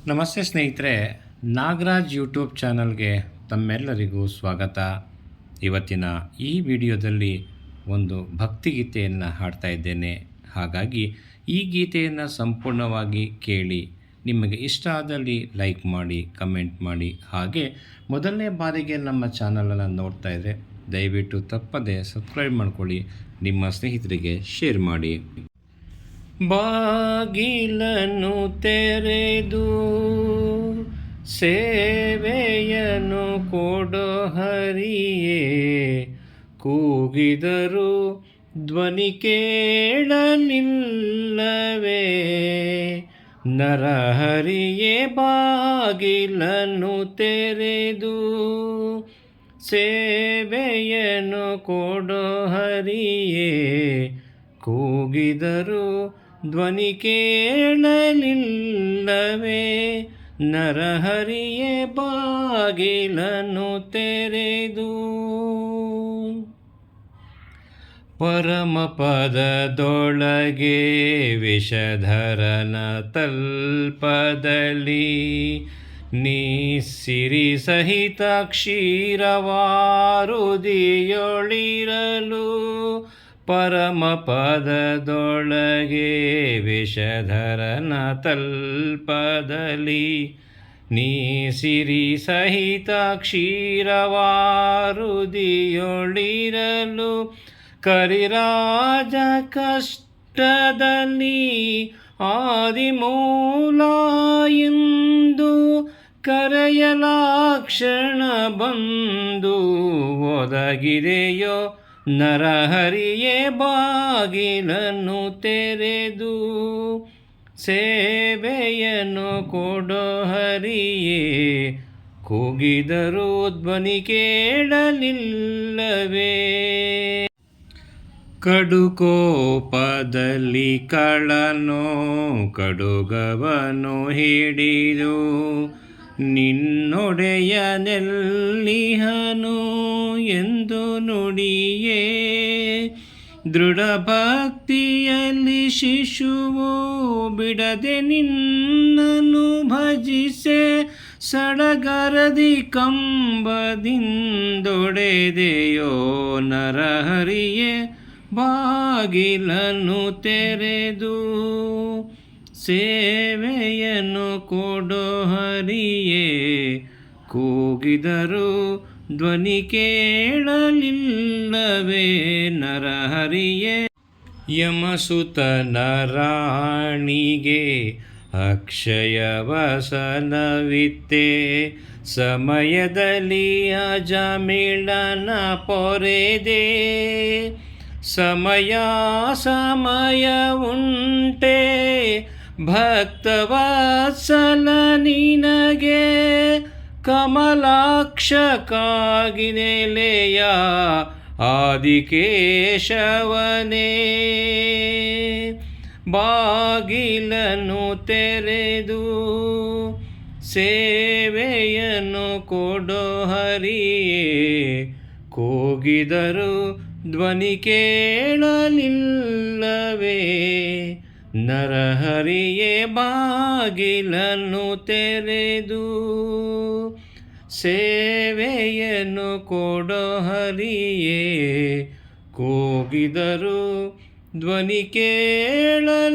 ನಮಸ್ತೆ ಸ್ನೇಹಿತರೆ, ನಾಗರಾಜ್ ಯೂಟ್ಯೂಬ್ ಚಾನಲ್ಗೆ ತಮ್ಮೆಲ್ಲರಿಗೂ ಸ್ವಾಗತ. ಇವತ್ತಿನ ಈ ವಿಡಿಯೋದಲ್ಲಿ ಒಂದು ಭಕ್ತಿಗೀತೆಯನ್ನು ಹಾಡ್ತಾ ಇದ್ದೇನೆ. ಹಾಗಾಗಿ ಈ ಗೀತೆಯನ್ನು ಸಂಪೂರ್ಣವಾಗಿ ಕೇಳಿ. ನಿಮಗೆ ಇಷ್ಟ ಆದಲ್ಲಿ ಲೈಕ್ ಮಾಡಿ, ಕಮೆಂಟ್ ಮಾಡಿ. ಹಾಗೆ ಮೊದಲನೇ ಬಾರಿಗೆ ನಮ್ಮ ಚಾನಲನ್ನು ನೋಡ್ತಾ ಇದ್ದರೆ ದಯವಿಟ್ಟು ತಪ್ಪದೆ ಸಬ್ಸ್ಕ್ರೈಬ್ ಮಾಡ್ಕೊಳ್ಳಿ, ನಿಮ್ಮ ಸ್ನೇಹಿತರಿಗೆ ಶೇರ್ ಮಾಡಿ. ಬಾಗಿಲನ್ನು ತೆರೆದು ಸೇವೆಯನ್ನು ಕೊಡೋ ಹರಿಯೇ, ಕೂಗಿದರು ಧ್ವನಿ ಕೇಳಲಿಲ್ಲವೇ? ನರಹರಿಯೇ ಬಾಗಿಲನ್ನು ತೆರೆದು ಸೇವೆಯನ್ನು ಕೊಡೋ ಹರಿಯೇ, ಕೂಗಿದರು ಧ್ವನಿ ಕೇಳಲಿಲ್ಲವೇ? ನರಹರಿಯೇ ಬಾಗಿಲನ್ನು ತೆರೆದು ಪರಮಪದದೊಳಗೆ ವಿಷಧರನ ತಲ್ಪದಲ್ಲಿ ನೀ ಸಿರಿ ಸಹಿತ ಕ್ಷೀರವಾರುದಿಯೊಳಿರಲು, ಪರಮಪದದೊಳಗೆ ವಿಷಧರನ ತಲ್ಪದಲ್ಲಿ ನೀ ಸಿರಿ ಸಹಿತ ಕ್ಷೀರವಾರುದಿಯೊಳಿರಲು, ಕರಿರಾಜ ಕಷ್ಟದಲ್ಲಿ ಆದಿಮೂಲ ಎಂದು ಕರೆಯಲಾಕ್ಷಣ ಬಂದು ಒದಗಿದೆಯೋ? ನರಹರಿಯೇ ಬಾಗಿಲನ್ನು ತೆರೆದು ಸೇವೆಯನ್ನು ಕೊಡೋ ಹರಿಯೇ, ಕೂಗಿದರೂ ಧ್ವನಿ ಕೇಳಲಿಲ್ಲವೇ? ಕಡುಕೋಪದಲ್ಲಿ ಕಳ್ಳನೋ ಕಡುಗವನು ಹಿಡಿದು ನಿನ್ನೊಡೆಯನೆಲ್ಲಿಹನು ಎಂದು ನುಡಿಯೇ, ದೃಢ ಭಕ್ತಿಯಲ್ಲಿ ಶಿಶುವು ಬಿಡದೆ ನಿನ್ನನ್ನು ಭಜಿಸೆ, ಸಡಗರದಿ ಕಂಬದಿಂದೊಡೆದೆಯೋ? ನರಹರಿಯೇ ಬಾಗಿಲನ್ನು ತೆರೆದು ಸೇವೆಯನ್ನು ಕೊಡೋ ಹರಿಯೇ, ಕೂಗಿದರು ಧ್ವನಿ ಕೇಳಲಿಲ್ಲವೇ? ನರಹರಿಯೇ ಯಮಸುತನ ರಾಣಿಗೆ ಅಕ್ಷಯ ವಸನವಿತ್ತೆ, ಸಮಯದಲ್ಲಿ ಅಜಮಿಳನ ಪೊರೆದೆ, ಸಮಯ ಉಂಟೆ ಭಕ್ತವತ್ಸಲ ನಿನಗೆ, ಕಮಲಾಕ್ಷ ಕಾಗಿನೆಲೆಯ ಆದಿಕೇಶವನೇ, ಬಾಗಿಲನ್ನು ತೆರೆದು ಸೇವೆಯನ್ನು ಕೊಡೋ ಹರಿಯೇ, ಕೂಗಿದರು ಧ್ವನಿ ಕೇಳಲಿಲ್ಲವೇ? ನರಹರಿಯೇ ಬಾಗಿಲನ್ನು ತೆರೆದು ಸೇವೆಯನ್ನು ಕೊಡೋ ಹರಿಯೇ, ಕೂಗಿದರು ಧ್ವನಿ ಕೇಳಲಿಲ್ಲವೇ?